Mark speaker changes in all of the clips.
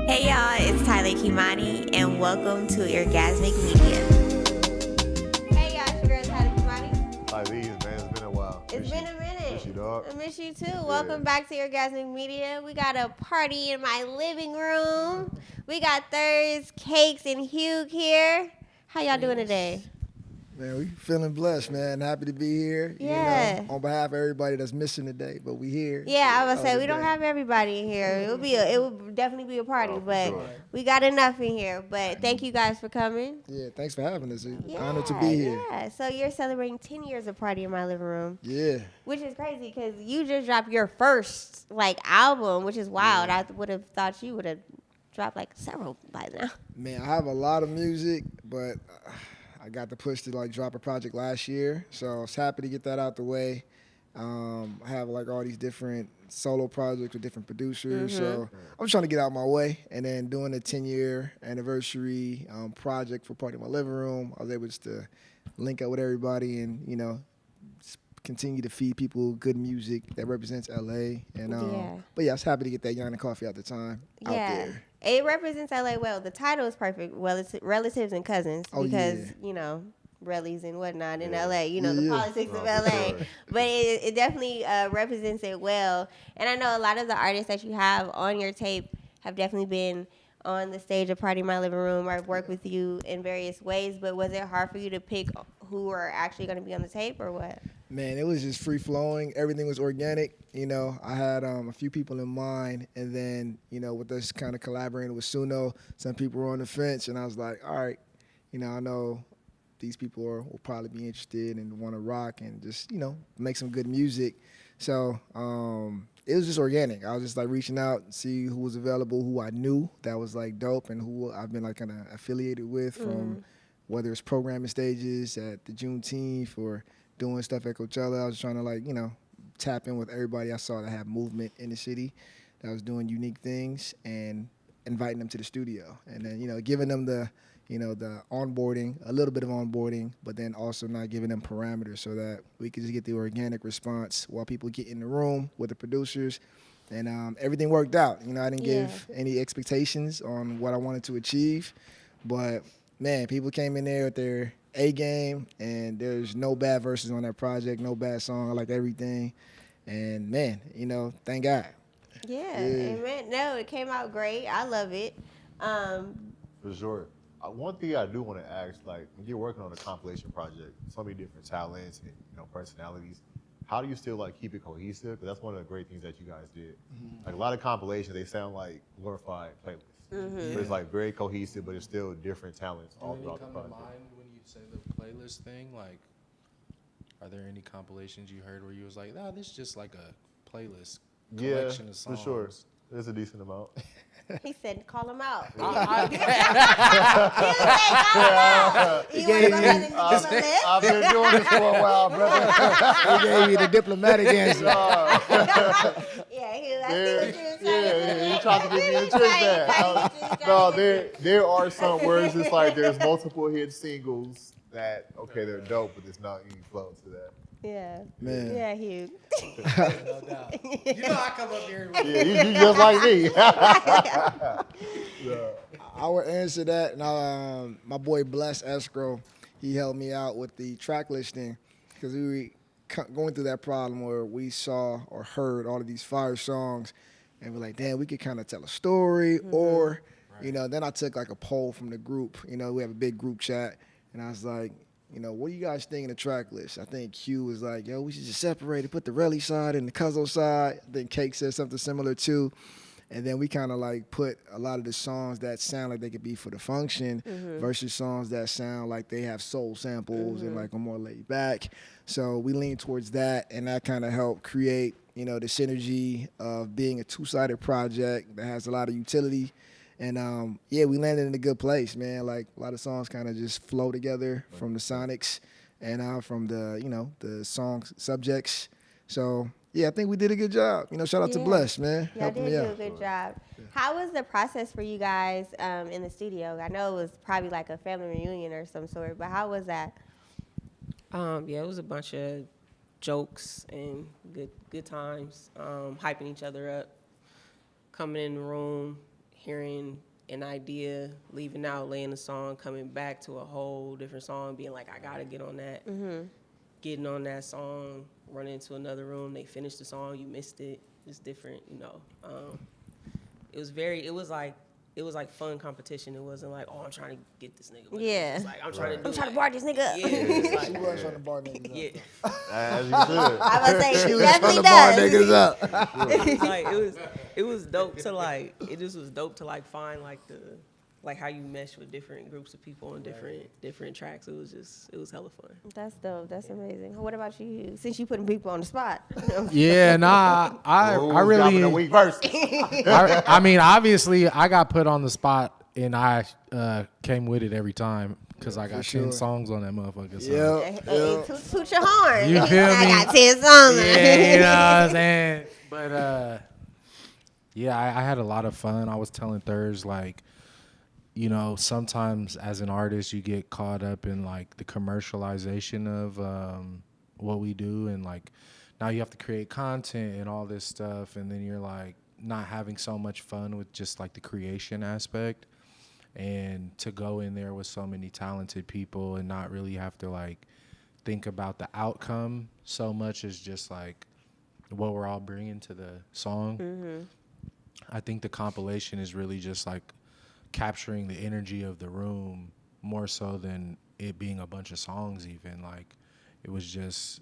Speaker 1: Hey y'all, it's Tyler Kimani, and welcome to Eargazmic Media. Hey y'all, it's your girl Tyler Kimani.
Speaker 2: Hi, Lee, man, it's been a while.
Speaker 1: It's been a minute.
Speaker 2: Miss you, dog.
Speaker 1: I miss you too. Yeah. Welcome back to Eargazmic Media. We got a party in my living room. We got Thurz, Kakes, and Hugh here. How y'all doing today?
Speaker 3: Man, we feeling blessed, man. Happy to be here.
Speaker 1: Yeah.
Speaker 3: You know, on behalf of everybody that's missing today, but we here.
Speaker 1: Yeah, I would say we don't have everybody in here. It would definitely be a party, but
Speaker 2: sure.
Speaker 1: we got enough in here. But thank you guys for coming.
Speaker 3: Yeah, thanks for having us.
Speaker 1: Yeah,
Speaker 3: Honored to be here.
Speaker 1: Yeah, so you're celebrating 10 years of Party in My Living Room.
Speaker 3: Yeah.
Speaker 1: Which is crazy because you just dropped your first album, which is wild. I would have thought you would have dropped several by now.
Speaker 3: Man, I have a lot of music, but I got the push to drop a project last year, so I was happy to get that out the way. I have all these different solo projects with different producers, so I'm trying to get out my way. And then doing the 10-year anniversary project for Party in My Living Room, I was able just to link up with everybody and continue to feed people good music that represents LA. And but yeah, I was happy to get that Yarn and Coffee out out there.
Speaker 1: It represents LA well. The title is perfect. Relatives and cousins, because rellies and whatnot in LA. The politics of LA.
Speaker 2: Sure.
Speaker 1: But it definitely represents it well. And I know a lot of the artists that you have on your tape have definitely been on the stage of Party in My Living Room or worked with you in various ways. But was it hard for you to pick who are actually going to be on the tape or what?
Speaker 3: Man, it was just free flowing. Everything was organic. I had a few people in mind, and then with us kind of collaborating with Suno, some people were on the fence, and I was like, all right, I know these people will probably be interested and want to rock and just make some good music. So it was just organic. I was just reaching out and see who was available, who I knew that was dope, and who I've been kind of affiliated with from whether it's programming stages at the Juneteenth or doing stuff at Coachella. I was trying to tap in with everybody I saw that had movement in the city, that was doing unique things, and inviting them to the studio, and then giving them the the onboarding, a little bit of onboarding, but then also not giving them parameters so that we could just get the organic response while people get in the room with the producers, and everything worked out. I didn't give any expectations on what I wanted to achieve, but man, people came in there with their A game, and there's no bad verses on that project, no bad song. I liked everything, and man, thank God.
Speaker 1: Yeah, amen. No, it came out great. I love it.
Speaker 2: For sure. One thing I do want to ask, when you're working on a compilation project, so many different talents and personalities, how do you still keep it cohesive? Because that's one of the great things that you guys did. A lot of compilations, they sound like glorified playlists. But it's very cohesive, but it's still different talents all throughout the project.
Speaker 4: Come to mind when you say the playlist thing? Are there any compilations you heard where you was like, "Oh, this is just like a playlist collection of songs"?
Speaker 2: For sure. There's a decent amount.
Speaker 1: He said, "Call him out."
Speaker 2: I've been doing this for a while, brother.
Speaker 3: He gave you the diplomatic answer.
Speaker 1: I see what you were saying.
Speaker 2: He tried to give me the trick back. No, there are some words it's there's multiple hit singles that, they're dope, but it's not any flow to that.
Speaker 1: Yeah.
Speaker 3: Man.
Speaker 1: Yeah, Hugh.
Speaker 4: No doubt. I come up here.
Speaker 2: You just like me.
Speaker 3: I would answer that. And my boy Bless Escrow, he helped me out with the track listing because we were going through that problem where we saw or heard all of these fire songs, and we're like, damn, we could kind of tell a story. Or, then I took a poll from the group. We have a big group chat, and I was like, what do you guys think in the track list? I think Hugh was like, yo, we should just separate it, put the Relly side and the Cuzzo side. I think Cake said something similar too. And then we kind of put a lot of the songs that sound like they could be for the function versus songs that sound like they have soul samples and are more laid back. So we lean towards that, and that kind of helped create, the synergy of being a two-sided project that has a lot of utility. And we landed in a good place, man. A lot of songs kind of just flow together from the sonics and from the, the song subjects. So, I think we did a good job. Shout out to Bless, man.
Speaker 1: Yeah,
Speaker 3: helping
Speaker 1: did
Speaker 3: me
Speaker 1: do
Speaker 3: out.
Speaker 1: a good job. How was the process for you guys in the studio? I know it was probably a family reunion or some sort, but how was that?
Speaker 5: It was a bunch of jokes and good times, hyping each other up, coming in the room, hearing an idea, leaving out, laying a song, coming back to a whole different song, being like, I gotta get on that, getting on that song, running into another room, they finished the song, you missed it. It's different, you know. It was like fun competition. It wasn't like, oh, I'm trying to get this nigga.
Speaker 1: Yeah.
Speaker 5: It's like I'm trying to
Speaker 1: bar this nigga up.
Speaker 5: Yeah, it's like,
Speaker 3: She was trying to bar niggas
Speaker 5: yeah.
Speaker 2: As you should.
Speaker 1: I was say she
Speaker 3: up.
Speaker 1: definitely
Speaker 3: Bar
Speaker 1: does.
Speaker 3: niggas up.
Speaker 5: Like it was dope to like it just was dope to like find like the like how you mesh with different groups of people on different tracks. It was hella fun.
Speaker 1: That's dope. That's amazing. What about you? Since you putting people on the spot.
Speaker 6: Yeah, nah, I
Speaker 2: Who's dropping
Speaker 6: really,
Speaker 2: a weak verse?
Speaker 6: I mean, obviously, I got put on the spot, and I came with it every time because I got 10
Speaker 3: sure.
Speaker 6: songs on that motherfucker. So.
Speaker 3: Yep.
Speaker 1: Hey, toot your horn.
Speaker 6: You feel
Speaker 1: I
Speaker 6: me?
Speaker 1: got 10 songs.
Speaker 6: Yeah, you know what I'm saying? But yeah, I had a lot of fun. I was telling Thurz, like, you know, sometimes as an artist, you get caught up in like the commercialization of what we do, and like now you have to create content and all this stuff, and then you're like not having so much fun with just like the creation aspect. And to go in there with so many talented people and not really have to like think about the outcome so much as just like what we're all bringing to the song. I think the compilation is really just like capturing the energy of the room more so than it being a bunch of songs even. Like it was just,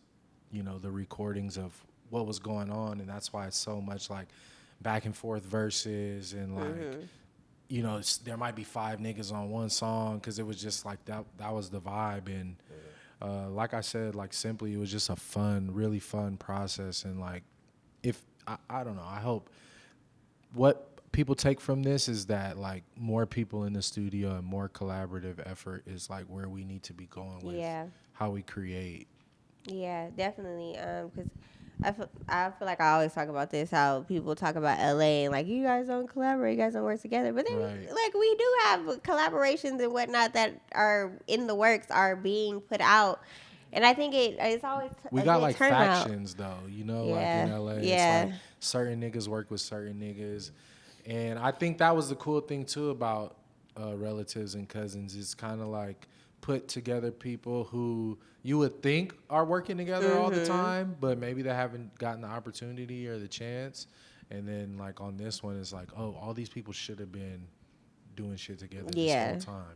Speaker 6: you know, the recordings of what was going on, and that's why it's so much like back and forth verses and like you know, there might be 5 niggas on one song because it was just like that was the vibe. And like I said, like simply it was just a fun, really fun process. And like if I don't know, I hope what people take from this is that like more people in the studio and more collaborative effort is like where we need to be going with how we create.
Speaker 1: Yeah, definitely. Because I feel like I always talk about this, how people talk about LA and like, you guys don't collaborate, you guys don't work together. But then like we do have collaborations and whatnot that are in the works, are being put out. And I think it's always
Speaker 6: we got like factions though, you know, like in LA.
Speaker 1: Yeah.
Speaker 6: It's like certain niggas work with certain niggas. And I think that was the cool thing too about Relatives and Cousins. It's kind of like put together people who you would think are working together all the time, but maybe they haven't gotten the opportunity or the chance. And then like on this one, it's like, oh, all these people should have been doing shit together this whole time.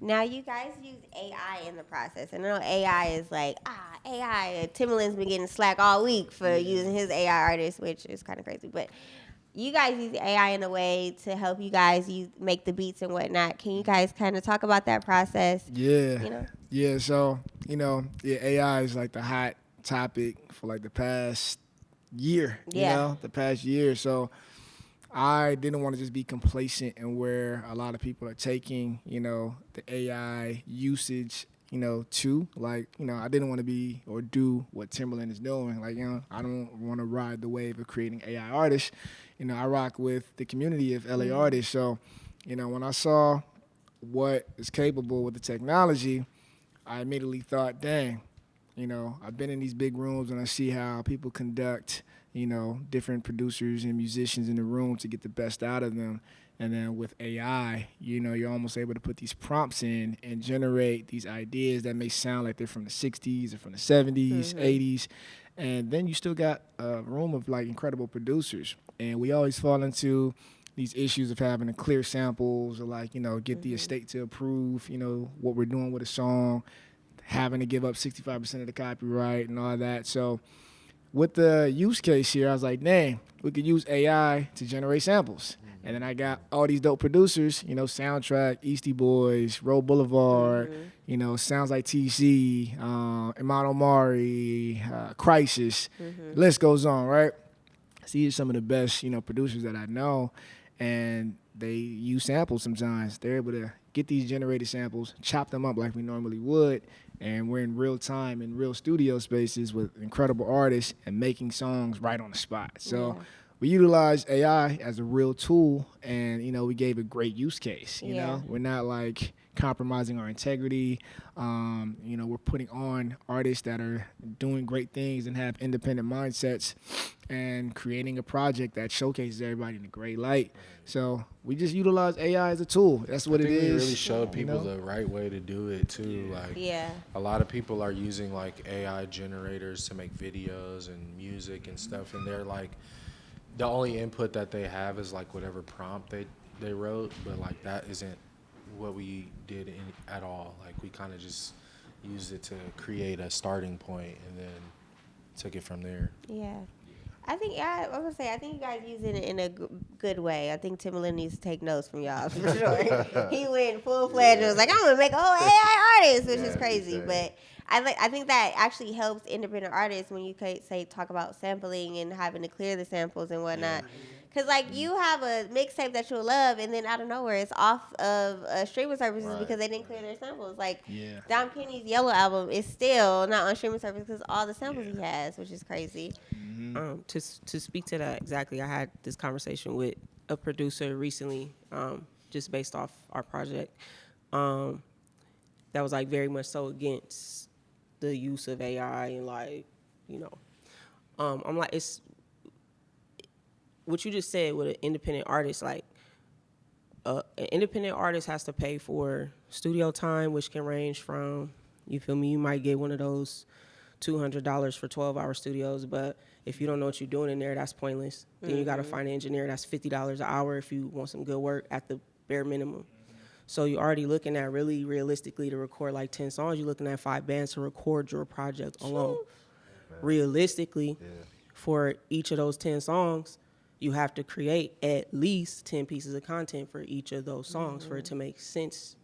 Speaker 1: Now you guys use AI in the process. And I know AI is like, AI. Timbaland's been getting slack all week for using his AI artist, which is kind of crazy. But you guys use AI in a way to help you guys make the beats and whatnot. Can you guys kind of talk about that process?
Speaker 3: Yeah.
Speaker 1: You know?
Speaker 3: Yeah, so, you know, AI is like the hot topic for like the past year, you know, the past year. So I didn't want to just be complacent and where a lot of people are taking, you know, the AI usage, you know, to like, you know, I didn't want to be or do what Timbaland is doing. Like, you know, I don't want to ride the wave of creating AI artists. You know, I rock with the community of LA artists. So, you know, when I saw what is capable with the technology, I immediately thought, dang, you know, I've been in these big rooms and I see how people conduct, you know, different producers and musicians in the room to get the best out of them. And then with AI, you know, you're almost able to put these prompts in and generate these ideas that may sound like they're from the 60s or from the 70s, 80s. And then you still got a room of like incredible producers. And we always fall into these issues of having to clear samples or like, you know, get the estate to approve, you know, what we're doing with a song, having to give up 65% of the copyright and all that. So with the use case here, I was like, dang, we could use AI to generate samples. And then I got all these dope producers, you know, Soundtrack, Eastie Boys, Road Boulevard, you know, Sounds Like TC, Iman Omari, Crisis, list goes on, right? So these are some of the best, you know, producers that I know, and they use samples sometimes. They're able to get these generated samples, chop them up like we normally would, and we're in real time in real studio spaces with incredible artists and making songs right on the spot. So we utilize AI as a real tool, and, you know, we gave a great use case. You know, we're not like compromising our integrity. We're putting on artists that are doing great things and have independent mindsets and creating a project that showcases everybody in a great light. So we just utilize AI as a tool. That's what
Speaker 6: I
Speaker 3: it
Speaker 6: think
Speaker 3: is.
Speaker 6: we really showed
Speaker 3: you
Speaker 6: people
Speaker 3: know?
Speaker 6: the right way to do it too. Like
Speaker 1: Yeah.
Speaker 6: a lot of people are using like AI generators to make videos and music and stuff, and they're like the only input that they have is like whatever prompt they wrote, but like that isn't what we did at all. Like we kind of just used it to create a starting point and then took it from there.
Speaker 1: Yeah. I think, yeah, I would say, I think you guys use it in a good way. I think Timbaland needs to take notes from y'all for sure. He went full-fledged and was like, I'm going to make a whole AI artist, which is crazy.
Speaker 2: exactly.
Speaker 1: But I think that actually helps independent artists when you talk about sampling and having to clear the samples and whatnot. Because, like, you have a mixtape that you'll love, and then out of nowhere, it's off of streaming services
Speaker 2: Right.
Speaker 1: because they didn't clear their samples. Like,
Speaker 3: Yeah.
Speaker 1: Dom Kenny's Yellow album is still not on streaming services because all the samples he has, which is crazy.
Speaker 5: To speak to that exactly, I had this conversation with a producer recently, just based off our project, that was like very much so against the use of AI and like, I'm like, it's what you just said with an independent artist, like an independent artist has to pay for studio time, which can range from, you feel me, you might get one of those $200 for 12-hour studios, but if you don't know what you're doing in there, that's pointless. Then you got to find an engineer that's $50 an hour if you want some good work at the bare minimum. So you're already looking at really realistically to record like 10 songs, you're looking at 5 bands to record your project alone. Realistically, for each of those 10 songs, you have to create at least 10 pieces of content for each of those songs for it to make sense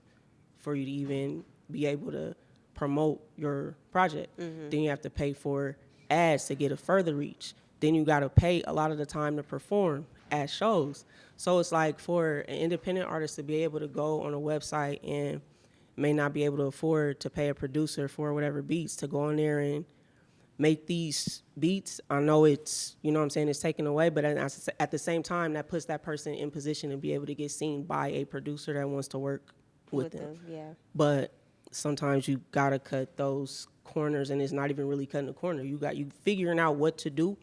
Speaker 5: for you to even be able to promote your project. Then you have to pay for ads to get a further reach. Then you got to pay a lot of the time to perform at shows. So it's like for an independent artist to be able to go on a website and may not be able to afford to pay a producer for whatever beats to go on there and make these beats. I know it's, it's taken away, but at the same time, that puts that person in position to be able to get seen by a producer that wants to work with them.
Speaker 1: Yeah.
Speaker 5: But sometimes you gotta cut those corners, and it's not even really cutting a corner. You figuring out what to do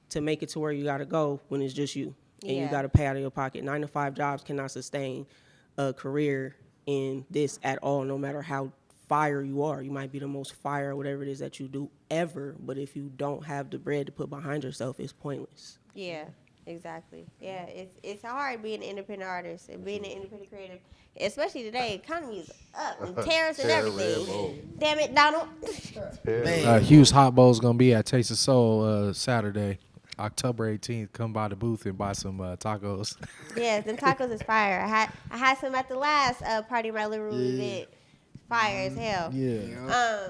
Speaker 5: to make it to where you gotta go when it's just you, and you gotta pay out of your pocket. 9-to-5 jobs cannot sustain a career in this at all, no matter how fire you are. You might be the most fire, whatever it is that you do ever, but if you don't have the bread to put behind yourself, it's pointless.
Speaker 1: Yeah, exactly. Yeah, it's hard being an independent artist and being an independent creative, especially today. Economy is up and tariffs and everything. Damn it, Donald.
Speaker 6: Hugh's Hot Bowl is gonna be at Taste of Soul Saturday, October 18th. Come by the booth and buy some tacos.
Speaker 1: Yes, them tacos is fire. I had some at the last Party in My Living Room event. Fire as hell.
Speaker 3: Yeah.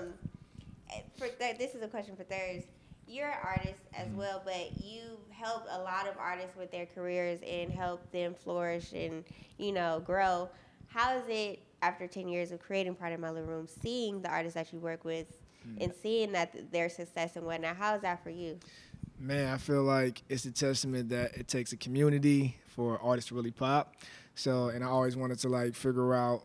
Speaker 1: This is a question for Thurz. You're an artist as well, but you've helped a lot of artists with their careers and helped them flourish and, grow. How is it, after 10 years of creating Party in My Living Room, seeing the artists that you work with and seeing that their success and whatnot? How is that for you?
Speaker 3: Man, I feel like it's a testament that it takes a community for artists to really pop. So, and I always wanted to figure out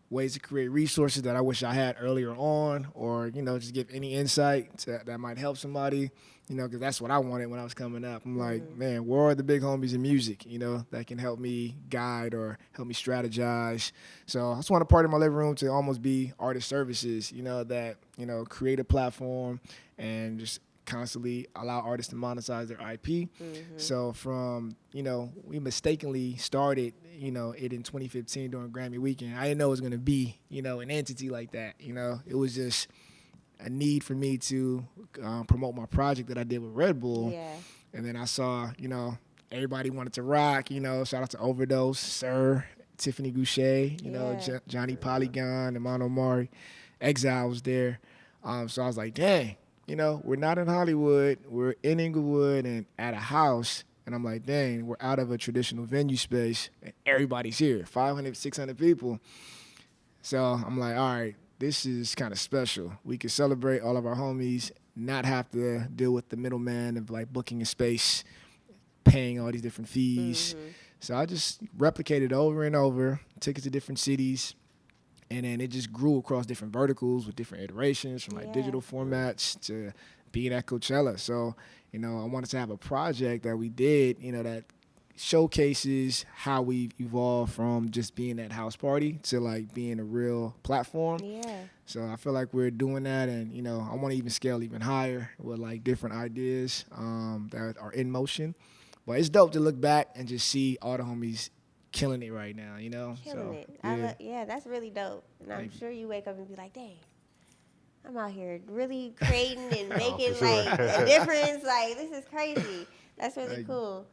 Speaker 3: ways to create resources that I wish I had earlier on, or, just give any insight that might help somebody, because that's what I wanted when I was coming up. I'm like, man, where are the big homies in music, that can help me guide or help me strategize? So I just want a part of my living room to almost be artist services, that, create a platform and just constantly allow artists to monetize their IP. So from, we mistakenly started, it in 2015 during Grammy weekend. I didn't know it was going to be, an entity like that. It was just a need for me to promote my project that I did with Red Bull.
Speaker 1: Yeah.
Speaker 3: And then I saw, everybody wanted to rock, shout out to Overdose, Sir, Tiffany Goucher, Johnny Polygon, Amon Omari, Exile was there. So I was like, dang. We're not in Hollywood. We're in Inglewood and at a house. And I'm like, dang, we're out of a traditional venue space. And everybody's here, 500, 600 people. So I'm like, all right, this is kind of special. We can celebrate all of our homies, not have to deal with the middleman of booking a space, paying all these different fees. So I just replicated over and over, took it to different cities. And then it just grew across different verticals with different iterations from like
Speaker 1: Yeah.
Speaker 3: digital formats to being at Coachella. So, I wanted to have a project that we did, that showcases how we've evolved from just being that house party to like being a real platform.
Speaker 1: Yeah.
Speaker 3: So I feel like we're doing that, and I want to even scale even higher with like different ideas that are in motion. But it's dope to look back and just see all the homies killing it right now.
Speaker 1: Killing it.
Speaker 3: Yeah.
Speaker 1: That's really dope. And I'm
Speaker 3: Thank you.
Speaker 1: sure you wake up and be like, dang, I'm out here really creating and
Speaker 2: for
Speaker 1: making
Speaker 2: sure.
Speaker 1: like a difference. Like, this is crazy. That's really
Speaker 3: Thank you.
Speaker 1: cool.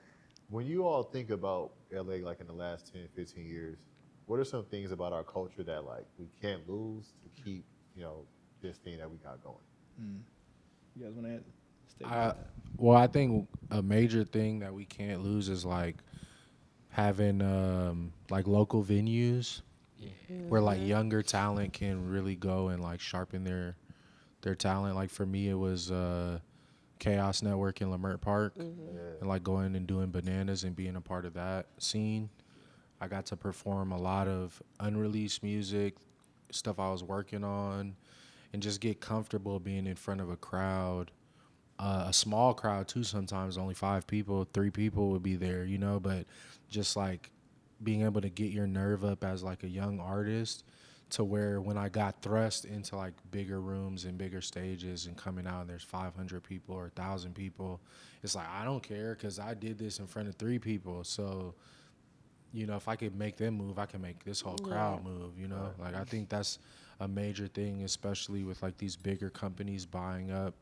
Speaker 2: When you all think about LA, like in the last 10, 15 years, what are some things about our culture that like we can't lose to keep, this thing that we got going?
Speaker 3: You guys want to add?
Speaker 6: Well, I think a major thing that we can't lose is like having like local venues where like younger talent can really go and like sharpen their talent. Like for me, it was Chaos Network in Lamert Park, and like going and doing Bananas and being a part of that scene. I got to perform a lot of unreleased music, stuff I was working on, and just get comfortable being in front of a crowd. A small crowd too, sometimes only 5 people, 3 people would be there, but just like being able to get your nerve up as like a young artist to where when I got thrust into like bigger rooms and bigger stages and coming out and there's 500 people or 1,000 people, it's like, I don't care because I did this in front of 3 people. So, if I could make them move, I can make this whole crowd move, Like I think that's a major thing, especially with like these bigger companies buying up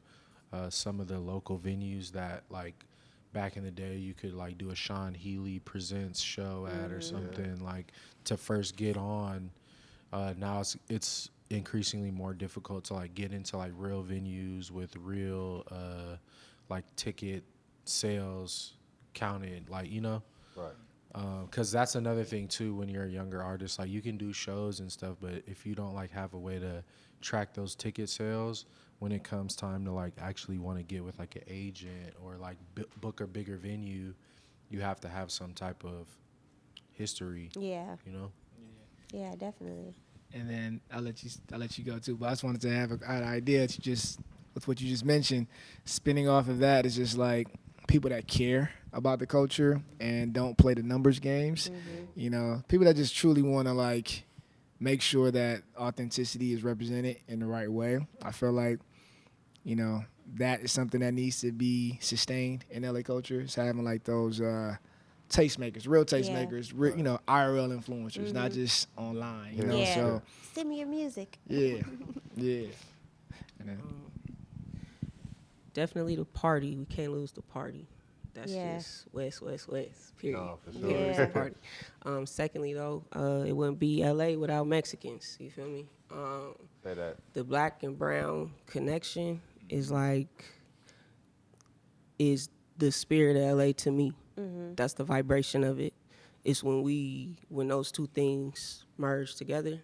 Speaker 6: some of the local venues that like back in the day you could like do a Sean Healy Presents show at or something like to first get on. Now it's increasingly more difficult to like get into like real venues with real like ticket sales counted, like
Speaker 2: Right.
Speaker 6: because that's another thing too when you're a younger artist, like you can do shows and stuff, but if you don't like have a way to track those ticket sales when it comes time to like actually want to get with like an agent or like book a bigger venue, you have to have some type of history.
Speaker 1: Yeah. Yeah, definitely.
Speaker 3: And then I'll let you go too. But I just wanted to have an idea to just with what you just mentioned. Spinning off of that is just like people that care about the culture and don't play the numbers games. People that just truly want to like make sure that authenticity is represented in the right way. I feel like, that is something that needs to be sustained in LA culture. It's having like those tastemakers, real tastemakers, IRL influencers, not just online,
Speaker 1: Yeah.
Speaker 3: So
Speaker 1: Send me your music.
Speaker 3: yeah. And then,
Speaker 5: Definitely the party. We can't lose the party. That's
Speaker 1: Yeah.
Speaker 5: just West, period.
Speaker 2: No, for
Speaker 5: We
Speaker 2: sure.
Speaker 5: can't lose the party. Secondly, though, it wouldn't be LA without Mexicans. You feel me?
Speaker 2: Say that.
Speaker 5: The black and brown connection is the spirit of LA to me. That's the vibration of it. It's when those two things merge together.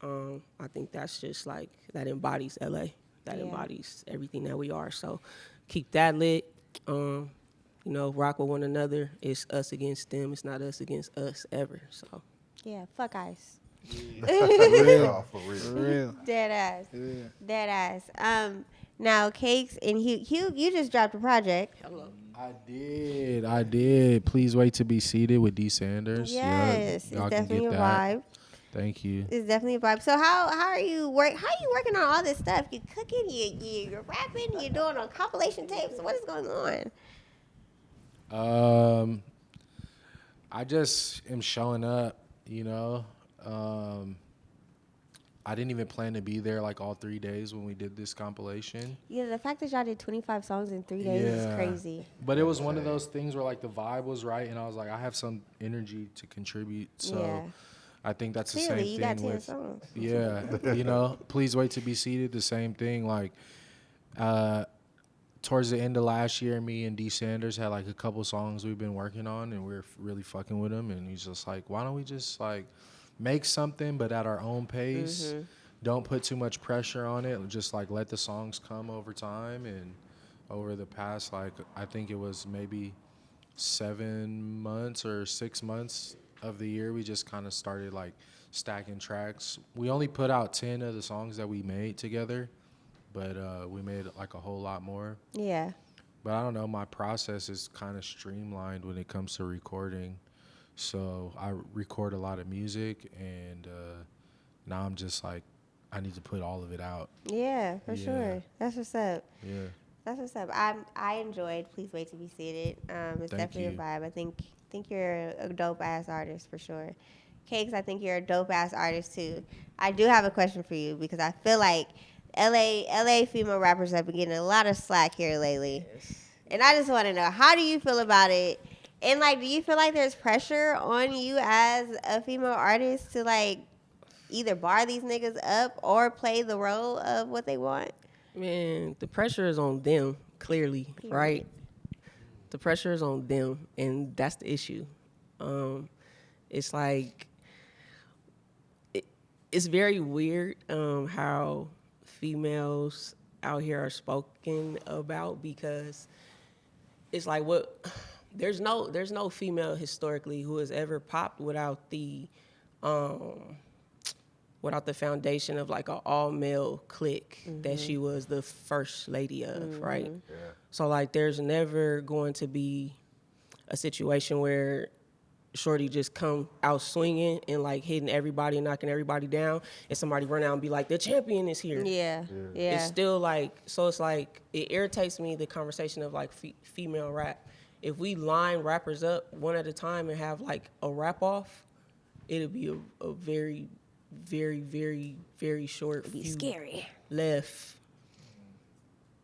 Speaker 5: I think that's just like, that embodies LA. That embodies everything that we are. So keep that lit. Rock with one another. It's us against them. It's not us against us ever. So
Speaker 1: Yeah, fuck ice.
Speaker 2: For real.
Speaker 3: for real.
Speaker 1: Dead ass.
Speaker 3: Yeah.
Speaker 1: Dead ass. Now, Kakes and Hugh, you just dropped a project.
Speaker 5: hello.
Speaker 6: I did. Please wait to be seated with D. Sanders.
Speaker 1: Yes, it's
Speaker 6: y'all can
Speaker 1: definitely a
Speaker 6: get that.
Speaker 1: vibe.
Speaker 6: Thank you.
Speaker 1: It's definitely a vibe. So how are you working on all this stuff? You cooking, you're rapping, you're doing on compilation tapes. What is going on?
Speaker 6: I just am showing up, I didn't even plan to be there like all 3 days when we did this compilation.
Speaker 1: Yeah, the fact that y'all did 25 songs in 3 days is crazy.
Speaker 6: But it was one of those things where like the vibe was right and I was like, I have some energy to contribute. So
Speaker 1: Yeah.
Speaker 6: I think that's the
Speaker 1: Clearly,
Speaker 6: same
Speaker 1: you
Speaker 6: thing
Speaker 1: got 10
Speaker 6: with
Speaker 1: songs.
Speaker 6: Yeah, please wait to be seated. The same thing. Like, towards the end of last year, me and D. Sanders had like a couple songs we've been working on, and we are really fucking with him. And he's just like, why don't we just like make something, but at our own pace? Don't put too much pressure on it. Just like let the songs come over time. And over the past, like I think it was maybe 7 months or 6 months of the year, we just kind of started like stacking tracks. We only put out 10 of the songs that we made together, but we made like a whole lot more.
Speaker 1: Yeah.
Speaker 6: But I don't know, my process is kind of streamlined when it comes to recording. So I record a lot of music, and now I'm just like, I need to put all of it out.
Speaker 1: Yeah, for
Speaker 6: Yeah.
Speaker 1: sure. That's what's up.
Speaker 6: Yeah.
Speaker 1: That's what's up. I enjoyed Please Wait to Be Seated. It's
Speaker 6: Thank
Speaker 1: definitely
Speaker 6: you.
Speaker 1: a vibe. I think you're a dope ass artist for sure. Kakes, I think you're a dope ass artist too. I do have a question for you because I feel like LA female rappers have been getting a lot of slack here lately. And I just want to know, how do you feel about it? And like, do you feel like there's pressure on you as a female artist to like either bar these niggas up or play the role of what they want?
Speaker 5: Man, the pressure is on them, clearly, right? The pressure is on them, and that's the issue. It's like, it's very weird how females out here are spoken about, because it's like, there's no female historically who has ever popped without the foundation of like an all-male clique that she was the first lady of, right?
Speaker 2: Yeah.
Speaker 5: So like, there's never going to be a situation where shorty just come out swinging and like hitting everybody and knocking everybody down, and somebody run out and be like, the champion is here.
Speaker 1: Yeah.
Speaker 5: It's still like, so it's like, it irritates me, the conversation of like female rap. If we line rappers up one at a time and have like a rap off, it'll be a very, very, very, very short
Speaker 1: It'd be
Speaker 5: few
Speaker 1: scary.
Speaker 5: left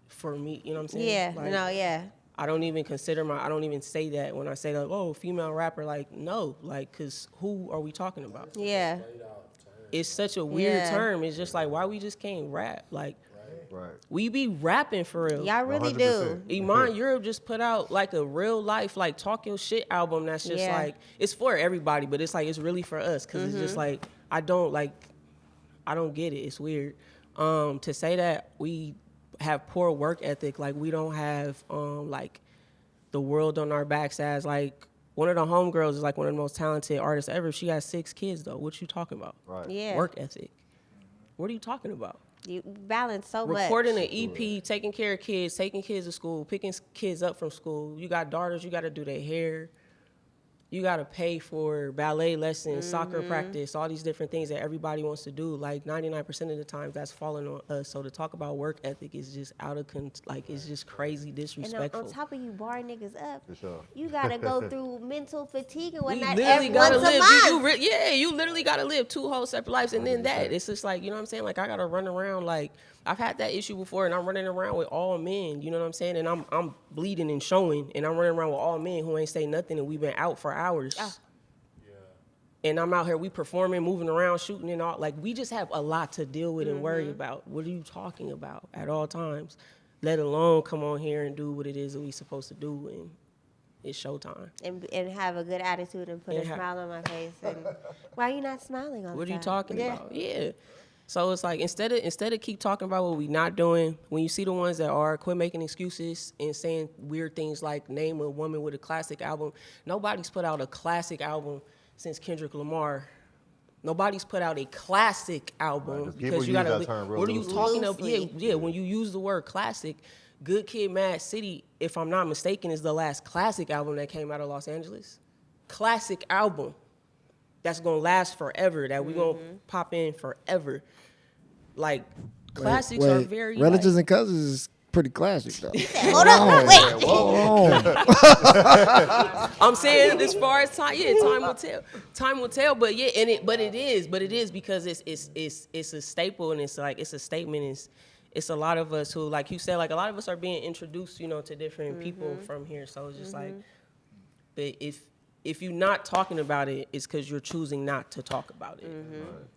Speaker 5: for me. You know what I'm saying?
Speaker 1: Yeah.
Speaker 5: Like,
Speaker 1: No. Yeah.
Speaker 5: I don't even say that when I say like, oh, female rapper. Like, no, like, cause who are we talking about?
Speaker 1: Yeah.
Speaker 5: It's such a weird
Speaker 1: Yeah.
Speaker 5: term. It's just like, why we just can't rap? Like,
Speaker 2: Right.
Speaker 5: we be rapping for real.
Speaker 1: Y'all really do.
Speaker 2: 100%.
Speaker 5: Iman Europe just put out like a real life, like, talk your shit album that's just
Speaker 1: Yeah.
Speaker 5: like, it's for everybody, but it's like, it's really for us, because it's just like, I don't get it. It's weird. To say that we have poor work ethic, like we don't have like the world on our backs, as like one of the homegirls is like one of the most talented artists ever. She has 6 kids though. What you talking about?
Speaker 2: Right.
Speaker 1: Yeah.
Speaker 5: Work ethic. What are you talking about?
Speaker 1: You balance so much.
Speaker 5: Recording an EP, taking care of kids, taking kids to school, picking kids up from school. You got daughters, you got to do their hair. You got to pay for ballet lessons, soccer practice, all these different things that everybody wants to do. Like 99% of the time, that's falling on us. So to talk about work ethic is just it's just crazy
Speaker 1: And
Speaker 5: disrespectful.
Speaker 1: on top of you bar niggas up,
Speaker 2: For sure.
Speaker 1: you gotta go through mental fatigue and
Speaker 5: We
Speaker 1: whatnot
Speaker 5: literally
Speaker 1: once
Speaker 5: gotta
Speaker 1: a
Speaker 5: live.
Speaker 1: month.
Speaker 5: You literally gotta live 2 whole separate lives, and then that. It's just like, you know what I'm saying? Like, I gotta run around. Like, I've had that issue before, and I'm running around with all men. You know what I'm saying? And I'm bleeding and showing, and I'm running around with all men who ain't say nothing, and we've been out for hours.
Speaker 1: Ah.
Speaker 5: And I'm out here, we performing, moving around, shooting, and all. Like, we just have a lot to deal with and worry about. What are you talking about at all times? Let alone come on here and do what it is that we supposed to do, and it's showtime.
Speaker 1: And have a good attitude and put
Speaker 5: And
Speaker 1: a smile on my face. And why are you not smiling all the
Speaker 5: What are
Speaker 1: time?
Speaker 5: you talking
Speaker 1: Yeah.
Speaker 5: about? Yeah. So it's like, instead of keep talking about what we not doing, when you see the ones that are, quit making excuses and saying weird things like name a woman with a classic album. Nobody's put out a classic album since Kendrick Lamar. Nobody's put out a classic album,
Speaker 2: Right, 'cause people
Speaker 5: because you
Speaker 2: use
Speaker 5: gotta.
Speaker 2: that term real
Speaker 5: What are you
Speaker 2: loosely.
Speaker 5: talking about? Yeah,
Speaker 1: Loosely.
Speaker 5: yeah. When you use the word classic, Good Kid, Mad City, if I'm not mistaken, is the last classic album that came out of Los Angeles. Classic album that's gonna last forever. That we gonna pop in forever. Like, classics are very
Speaker 3: Relatives
Speaker 5: like,
Speaker 3: and Cousins is pretty classic though.
Speaker 1: Hold on, wait.
Speaker 5: I'm saying, as far as time, yeah, time will tell. Time will tell, but yeah, but it is because it's a staple, and it's like, it's a statement. It's a lot of us who, like you said, like a lot of us are being introduced, you know, to different people from here. So it's just like, but if you're not talking about it, it's because you're choosing not to talk about it.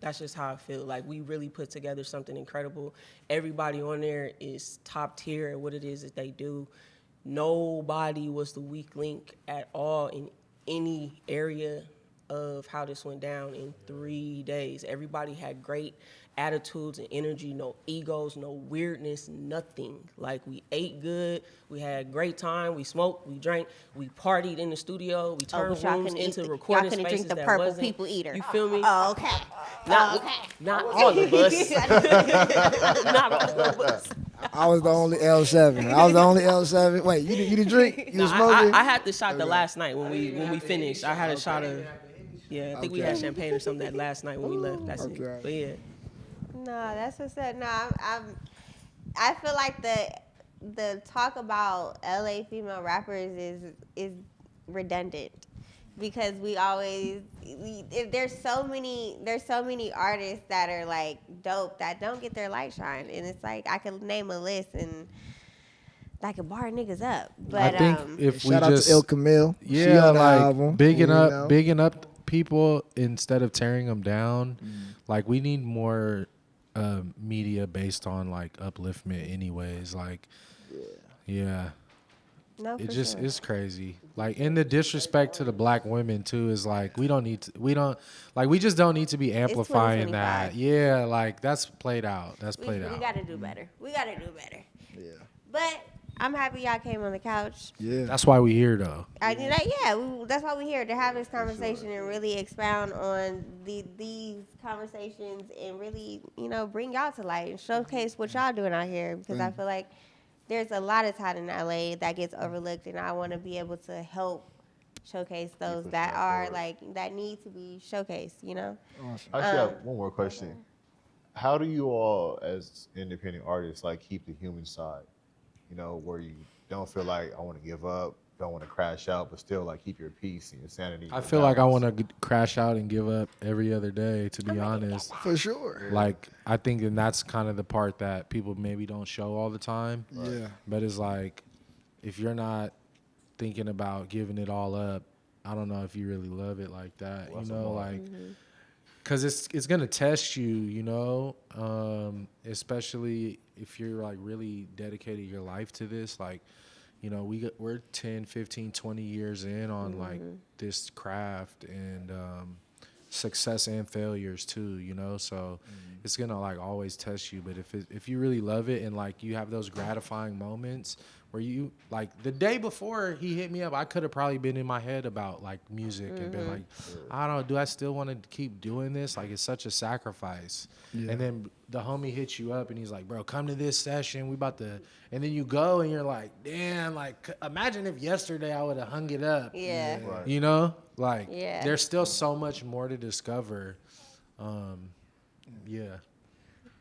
Speaker 5: That's just how I feel. Like, we really put together something incredible. Everybody on there is top tier at what it is that they do. Nobody was the weak link at all in any area of how this went down in 3 days. Everybody had great attitudes and energy, no egos, no weirdness, nothing. Like, we ate good, we had great time, we smoked, we drank, we partied in the studio, we turned
Speaker 1: but y'all
Speaker 5: rooms
Speaker 1: couldn't eat
Speaker 5: into
Speaker 1: the-
Speaker 5: recording
Speaker 1: y'all couldn't
Speaker 5: spaces
Speaker 1: drink the
Speaker 5: that
Speaker 1: purple
Speaker 5: wasn't-
Speaker 1: people eater.
Speaker 5: You feel me?
Speaker 1: Oh, okay.
Speaker 5: Not all of us. Not all of us.
Speaker 3: I was the only L7. I was the only L7. Wait, you didn't drink? You was smoking?
Speaker 5: I had the shot the last night when we finished. I had a shot of, I think we had
Speaker 3: Okay.
Speaker 5: champagne or something that last night when we left. That's
Speaker 3: Okay.
Speaker 5: it. But yeah.
Speaker 1: No, that's what's up. No, I feel like the talk about LA female rappers is redundant because there's so many artists that are like dope that don't get their light shine, and it's like I could name a list and I could bar niggas up. But
Speaker 6: I think if we
Speaker 3: Shout out
Speaker 6: just
Speaker 3: to Il Camille. She
Speaker 6: yeah,
Speaker 3: on the
Speaker 6: like
Speaker 3: album.
Speaker 6: bigging
Speaker 3: you
Speaker 6: up,
Speaker 3: know?
Speaker 6: bigging up people instead of tearing them down. Like we need more media based on like upliftment, anyways. Like, yeah.
Speaker 1: no,
Speaker 6: It
Speaker 1: for
Speaker 6: just
Speaker 1: sure.
Speaker 6: is crazy. Like, and the disrespect to the black women too is like we just don't need to be amplifying that.
Speaker 1: 2025.
Speaker 6: Yeah, like that's played out. That's
Speaker 1: We
Speaker 6: played out.
Speaker 1: gotta do better. We gotta do better.
Speaker 3: Yeah.
Speaker 1: But I'm happy y'all came on the couch.
Speaker 3: Yeah.
Speaker 6: That's why we here though.
Speaker 1: That's why we're here to have this conversation and really expound on these conversations and really, bring y'all to light and showcase what y'all doing out here because I feel like there's a lot of talent in LA that gets overlooked and I want to be able to help showcase those
Speaker 2: pushing
Speaker 1: that
Speaker 2: that
Speaker 1: are
Speaker 2: forward.
Speaker 1: like that need to be showcased.
Speaker 3: Awesome.
Speaker 2: I actually have one more question. How do you all, as independent artists, like keep the human side? Where you don't feel like I want to give up, don't want to crash out, but still like keep your peace and your sanity.
Speaker 6: I feel like I want to crash out and give up every other day, to be honest.
Speaker 3: For sure.
Speaker 6: Like, I think, and that's kind of the part that people maybe don't show all the time.
Speaker 3: Yeah.
Speaker 6: But it's like, if you're not thinking about giving it all up, I don't know if you really love it like that, like, because it's going to test you, especially if you're like really dedicated your life to this. Like, we're 10, 15, 20 years in on like this craft and success and failures too, so it's gonna like always test you. But if you really love it and like you have those gratifying moments where you like the day before he hit me up, I could have probably been in my head about like music and been like, I don't know, do I still want to keep doing this? Like it's such a sacrifice.
Speaker 3: Yeah.
Speaker 6: And then the homie hits you up and he's like, bro, come to this session. We about to, and then you go and you're like, damn, like imagine if yesterday I would have hung it up.
Speaker 1: Yeah.
Speaker 2: Right.
Speaker 6: Like
Speaker 1: Yeah.
Speaker 6: there's still so much more to discover. Yeah.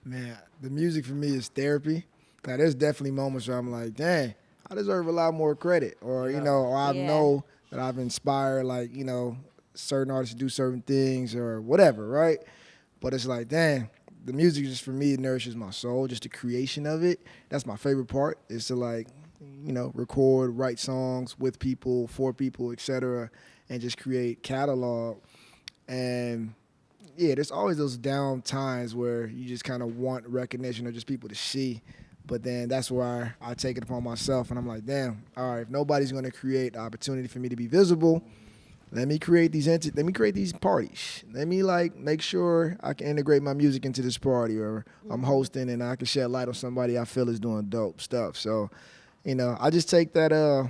Speaker 3: Man, the music for me is therapy. Now, there's definitely moments where I'm like, dang, I deserve a lot more credit. Or, or I
Speaker 1: Yeah.
Speaker 3: know that I've inspired, like, certain artists to do certain things or whatever, right? But it's like, dang, the music just for me, it nourishes my soul, just the creation of it. That's my favorite part, is to, like, record, write songs with people, for people, etc., and just create catalog. And yeah, there's always those down times where you just kind of want recognition or just people to see. But then that's where I take it upon myself and I'm like, damn, all right, if nobody's going to create the opportunity for me to be visible, let me create these parties. Let me like make sure I can integrate my music into this party, or I'm hosting and I can shed light on somebody I feel is doing dope stuff. So, I just take that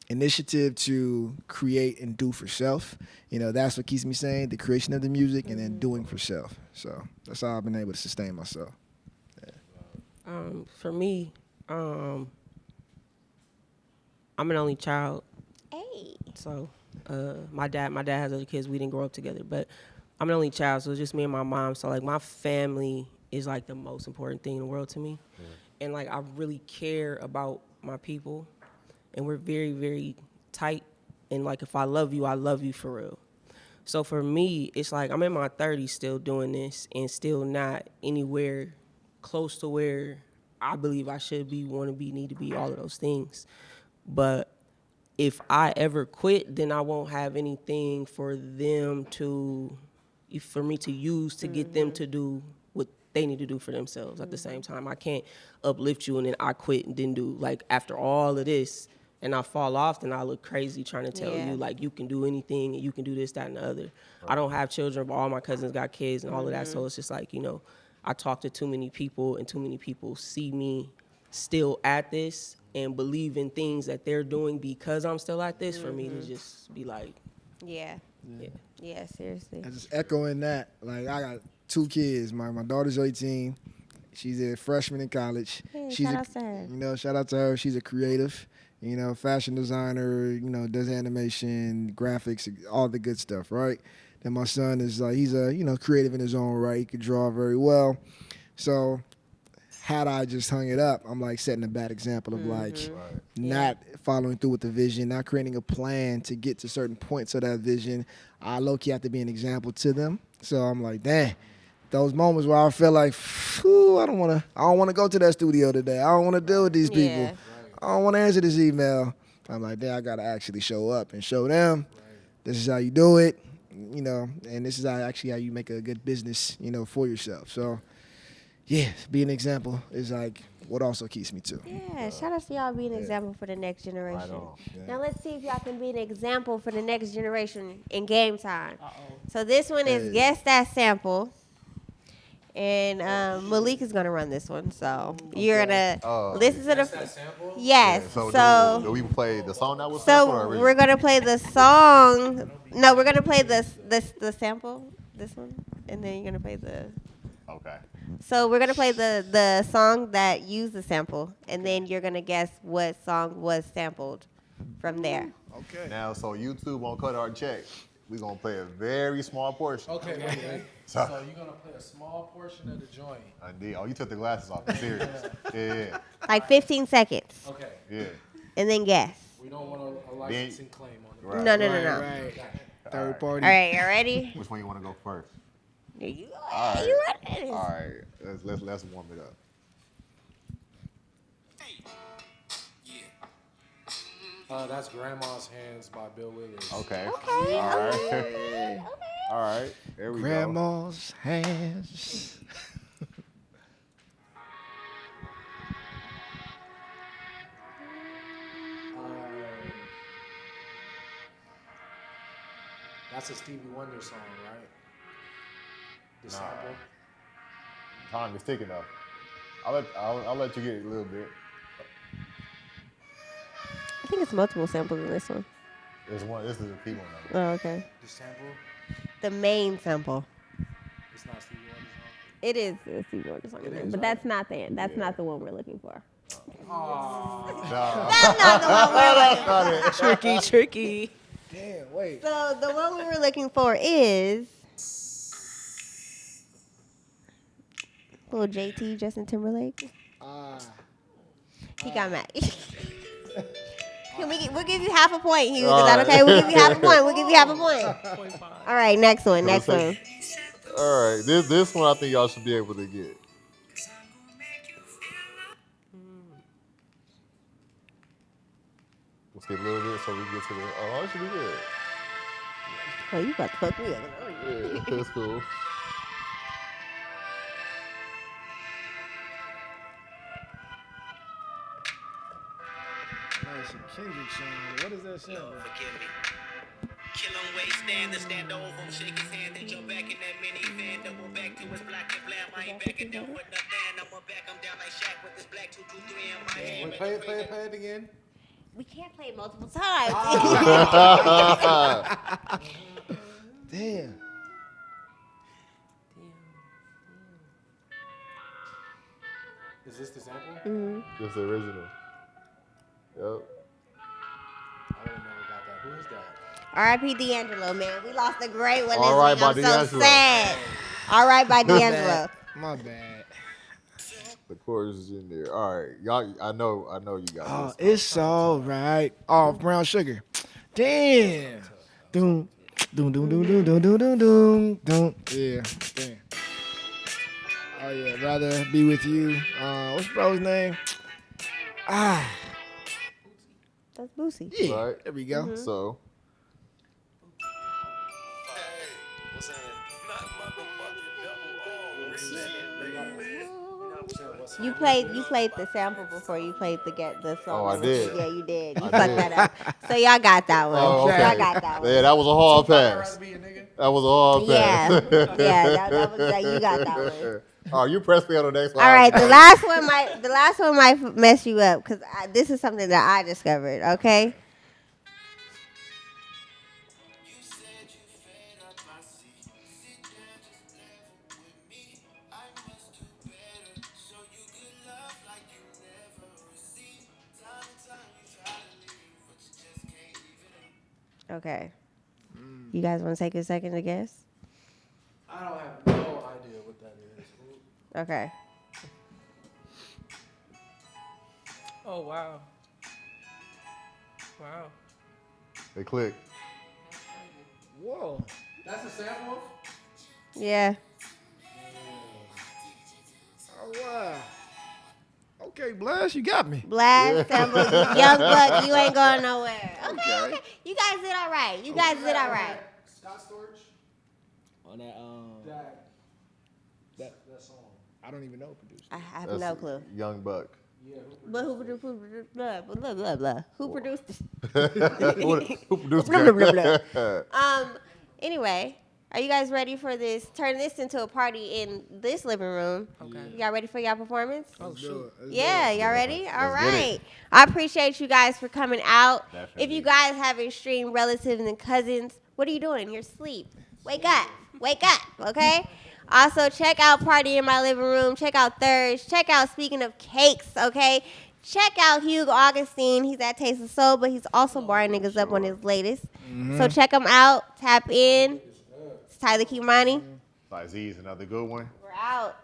Speaker 3: initiative to create and do for self. That's what keeps me sane, the creation of the music and then doing for self. So that's how I've been able to sustain myself.
Speaker 5: For me, I'm an only child.
Speaker 1: Hey.
Speaker 5: So my dad has other kids. We didn't grow up together, but I'm an only child, so it's just me and my mom. So like my family is like the most important thing in the world to me. And like I really care about my people, and we're very, very tight. And like if I love you for real. So for me, it's like I'm in my 30s still doing this and still not anywhere close to where I believe I should be, want to be, need to be, all of those things. But if I ever quit, then I won't have anything for me to use to get them to do what they need to do for themselves at the same time. I can't uplift you and then I quit and then do, like, after all of this and I fall off, then I look crazy trying to tell you, like, you can do anything and you can do this, that, and the other. I don't have children, but all my cousins got kids and all of that, so it's just like, I talk to too many people, and too many people see me still at this and believe in things that they're doing because I'm still at this. For me to just be like,
Speaker 1: Yeah. Yeah, seriously.
Speaker 3: I just echoing that. Like I got 2 kids. My daughter's 18. She's a freshman in college.
Speaker 1: Hey,
Speaker 3: She's
Speaker 1: shout out to her.
Speaker 3: You know, shout out to her. She's a creative, you know, fashion designer, you know, does animation, graphics, all the good stuff, right? Then my son is like, he's a, you know, creative in his own right. He could draw very well. So had I just hung it up, I'm like setting a bad example of like not following through with the vision, not creating a plan to get to certain points of that vision. I low-key have to be an example to them. So I'm like, dang, those moments where I feel like, phew, I don't want to go to that studio today. I don't want to deal with these people.
Speaker 1: Yeah.
Speaker 3: I don't want to answer this email. I'm like, dang, I got to actually show up and show them. This is how you do it, you know, and this is how you make a good business, you know, for yourself. So, yeah, be an example is like what also keeps me too.
Speaker 1: Yeah, shout out to y'all being an example for the next generation.
Speaker 2: Right on.
Speaker 1: Now let's see if y'all can be an example for the next generation in game time. So this one is Guess That Sample. And Malik is gonna run this one, so you're gonna listen to the.
Speaker 4: sample?
Speaker 1: Yes.
Speaker 2: So,
Speaker 1: So
Speaker 2: do we play the song that was sampled or
Speaker 1: we're gonna play the song. No, we're gonna play the sample. This one, and then you're gonna play the.
Speaker 2: Okay.
Speaker 1: So we're gonna play the song that used the sample, and then you're gonna guess what song was sampled from there.
Speaker 3: Okay.
Speaker 2: Now, so YouTube won't cut our check. We're going to play a very small portion.
Speaker 4: Okay, wait. So you're gonna play a small portion of the joint.
Speaker 2: Indeed. Oh, you took the glasses off. I'm serious. Yeah.
Speaker 1: Like 15 seconds,
Speaker 4: Okay.
Speaker 2: Yeah.
Speaker 1: and then guess.
Speaker 4: We don't want a licensing claim on it.
Speaker 2: Right.
Speaker 1: No.
Speaker 3: Right. Third party.
Speaker 1: All right, you ready?
Speaker 2: Which one you want to go first?
Speaker 1: You
Speaker 2: All right.
Speaker 1: you ready?
Speaker 2: All right. Let's warm it up.
Speaker 4: That's Grandma's Hands by Bill Withers.
Speaker 2: Okay.
Speaker 1: Okay.
Speaker 2: All right. All right. There we go.
Speaker 3: Grandma's hands.
Speaker 4: That's a Stevie Wonder song, right? The
Speaker 2: Nah.
Speaker 4: sample.
Speaker 2: Time is ticking up. I'll let you get a little bit.
Speaker 1: I think it's multiple samples in this one.
Speaker 2: This is a key one.
Speaker 1: Oh, okay.
Speaker 4: The sample.
Speaker 1: The main sample.
Speaker 4: It's not Stevie Wonder song.
Speaker 1: It is a Stevie Wonder song, but that's not the That's not the one we're looking for.
Speaker 2: Nah.
Speaker 1: That's not the one we're looking for.
Speaker 5: tricky.
Speaker 3: Damn, wait.
Speaker 1: So the one we were looking for is little JT, Justin Timberlake. He got mad. We'll give you half a point, Hugh. Is that okay? We'll give you half a point. We'll give you half a point. All right, next one. Next one.
Speaker 2: All right. This one I think y'all should be able to get. We'll skip a little bit so we can get to the. Oh, it should be good.
Speaker 1: Oh, you about to fuck me up.
Speaker 2: Yeah, that's cool.
Speaker 3: Nice and Kendrick song. What is that song?
Speaker 7: Forgive me. Kill him, wasteland, to stand over him, shake his hand, and jump back in that minivan. Double back to his black and blam. I ain't backing down with nothing. I'm back, I'm down like Shaq with this black 223 in my hand.
Speaker 4: Wait, play it again.
Speaker 1: We can't play it multiple times.
Speaker 3: Damn.
Speaker 4: Is this the sample?
Speaker 2: Just the original. Yep.
Speaker 4: I would have never got that. Who is that?
Speaker 1: R.I.P. D'Angelo, man. We lost a great one
Speaker 2: All right,
Speaker 1: this week.
Speaker 2: by
Speaker 1: I'm so
Speaker 2: D'Angelo.
Speaker 1: sad. All right, by D'Angelo.
Speaker 3: My bad.
Speaker 2: The chorus is in there. All right, y'all. I know you got
Speaker 3: Oh,
Speaker 2: this.
Speaker 3: it's all right. Oh, Brown Sugar. Damn. Doom. Doom, doom, doom, doom, doom, doom, doom, doom, doom. Yeah. Damn. Oh, yeah. Rather be with you. What's bro's name?
Speaker 1: That's Boosie.
Speaker 3: Yeah.
Speaker 2: Right.
Speaker 3: There we go.
Speaker 2: So.
Speaker 1: You played the sample before you played the song.
Speaker 2: Oh, I did.
Speaker 1: Yeah, you did. You
Speaker 2: I
Speaker 1: fucked
Speaker 2: did.
Speaker 1: that up. So y'all got that one.
Speaker 2: Oh, okay.
Speaker 1: Y'all got that one.
Speaker 2: Yeah, that was a hard pass.
Speaker 4: Be a nigga.
Speaker 2: That was a hard
Speaker 1: Yeah,
Speaker 2: pass.
Speaker 1: yeah, that was you got that one.
Speaker 2: Oh, you press me on the next one.
Speaker 1: All right, the last one might mess you up because this is something that I discovered. Okay. Okay. You guys want to take a second to guess?
Speaker 6: I don't have no idea what that is.
Speaker 1: Okay.
Speaker 5: Oh wow. Wow.
Speaker 2: They click.
Speaker 3: Whoa.
Speaker 6: That's a sample?
Speaker 1: Yeah.
Speaker 3: Oh, wow. Okay, Blast, you got me.
Speaker 1: Blast, sample, Young Buck, you ain't going nowhere. Okay. You guys did all right.
Speaker 6: Scott Storch?
Speaker 3: On that
Speaker 6: song.
Speaker 3: I don't even know who produced it.
Speaker 1: I have no clue.
Speaker 2: Young Buck.
Speaker 1: But who produced blah, blah, blah, blah. Who produced it?
Speaker 2: Who produced
Speaker 1: Blah, blah, blah,
Speaker 2: it?
Speaker 1: Anyway, are you guys ready for this? Turn this into a party in this living room.
Speaker 5: Okay.
Speaker 1: Y'all ready for y'all performance?
Speaker 5: Oh shoot.
Speaker 1: Yeah, y'all ready? All
Speaker 2: Let's get
Speaker 1: right.
Speaker 2: it.
Speaker 1: I appreciate you guys for coming out.
Speaker 2: Definitely.
Speaker 1: If you guys have extreme relatives and cousins, what are you doing? You're asleep. Wake up, okay? Also, check out Party in My Living Room. Check out Thurz. Check out Speaking of Cakes, okay? Check out Hugh Augustine. He's at Taste of Soul, but he's also barring niggas up on his latest. So check him out. Tap in. It's Tyler Kimani.
Speaker 2: Like Z's another good one.
Speaker 1: We're out.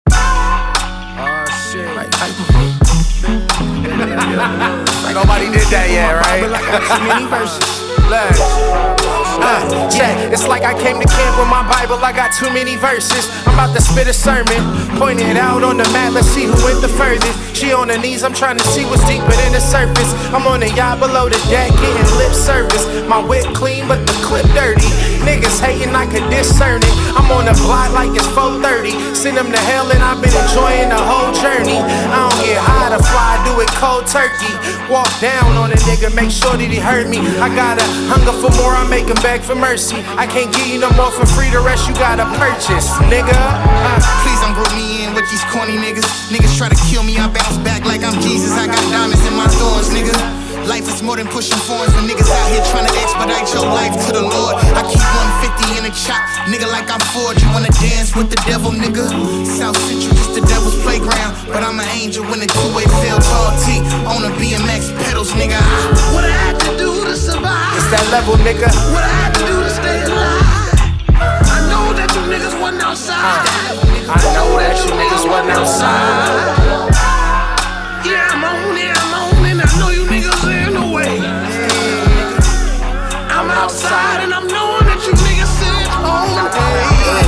Speaker 8: Oh shit. Like nobody did that yet, right? Like I got too many verses. Yeah, it's like I came to camp with my Bible, I got too many verses. I'm about to spit a sermon, pointing it out on the map, let's see who went the furthest. She on her knees, I'm trying to see what's deeper than the surface. I'm on the yacht below the deck, getting lip service. My whip clean, but the clip dirty. Niggas hating, I could discern it. I'm on the block like it's 4:30. Send them to hell and I've been enjoying the whole journey. I don't get high to fly, do it cold turkey. Walk down on a nigga, make sure that he heard me. I got a hunger for more, I make him beg for mercy. I can't give you no more for free, the rest you gotta purchase, nigga.
Speaker 7: Please don't group me in with these corny niggas. Niggas try to kill me, I bounce back like I'm Jesus. I got diamonds in my thorns, nigga. Life is more than pushing forms for niggas out here trying to expedite your life to the Lord. I keep 150 in a chop, nigga, like I'm Ford. You wanna dance with the devil, nigga? South Central just the devil's playground, but I'm an angel when the two-way fell tall T on a BMX pedals, nigga. What I had to do to survive?
Speaker 8: It's that level, nigga.
Speaker 7: What I had to do to stay alive? I know that you niggas wasn't outside.
Speaker 8: I know that you niggas wasn't outside.
Speaker 7: Yeah, I'm on, and I know you niggas in the way. I'm outside, and I'm knowing that you niggas sit on the way.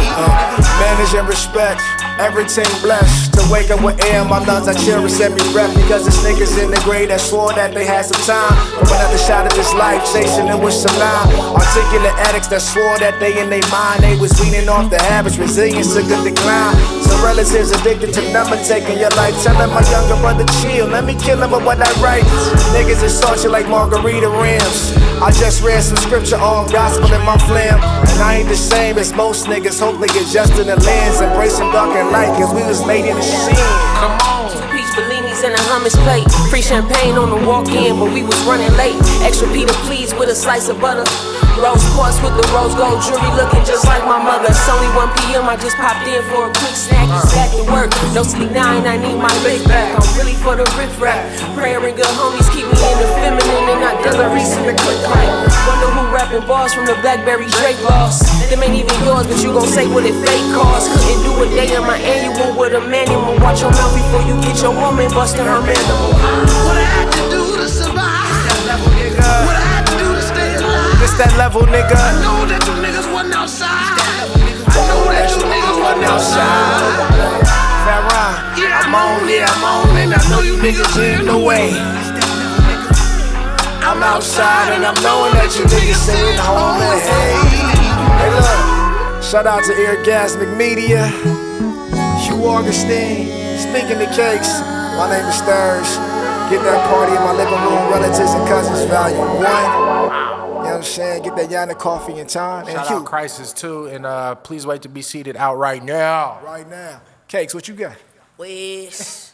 Speaker 8: Manage and respect, everything blessed. To wake up with air in my lungs, I cherish every breath. Because there's niggas in the grave that swore that they had some time from another shot of this life, chasing it with some line. Articulate addicts that swore that they in their mind, they was weaning off the habits, resilience took a decline. Some relatives addicted to number taking your life. Telling my younger brother chill, let me kill him with what I write. Niggas insult you like margarita rims. I just read some scripture on gospel in my flam, and I ain't the same as most niggas. Hopefully adjusting the lens, embracing dark and light, cause we was made in the scene.
Speaker 5: Come on. 2 peach bellinis and a hummus plate. Free champagne on the walk-in, but we was running late. Extra Peter please with a slice of butter. Rose quartz with the rose gold jewelry, looking just like my mother. It's only 1 p.m. I just popped in for a quick snack. It's back to work. No sleep now and I need my lick back. I'm really for the riff-raff. Prayer and good homies keep me in the feminine and not Delaries in the click clack. Wonder who rapping bars from the Blackberry Drake lost. Them ain't even yours, but you gon' say what it fake cost. Couldn't do a day in my annual with a manual. Watch your mouth before you get your woman busting her mandible.
Speaker 7: What I had to do to survive? What I had to do to stay alive?
Speaker 8: It's that level, nigga.
Speaker 7: I know that you niggas wasn't outside. I know that you niggas wasn't outside. Yeah, I'm on, and I know you niggas in the way. I'm outside, and I'm knowing that you niggas sitting home and
Speaker 8: Hey, look. Shout out to Eargazmic Media, Hugh Augustine, Speaking of Cakes. My name is Thurz. Get that party in my living room, relatives and cousins, volume 1. You know what
Speaker 3: what I'm saying? Get that Yana coffee in time. And
Speaker 8: Shout
Speaker 3: Hugh,
Speaker 8: out Crisis too, and please wait to be seated out right now.
Speaker 3: right now. Cakes, what you got?
Speaker 5: Wish.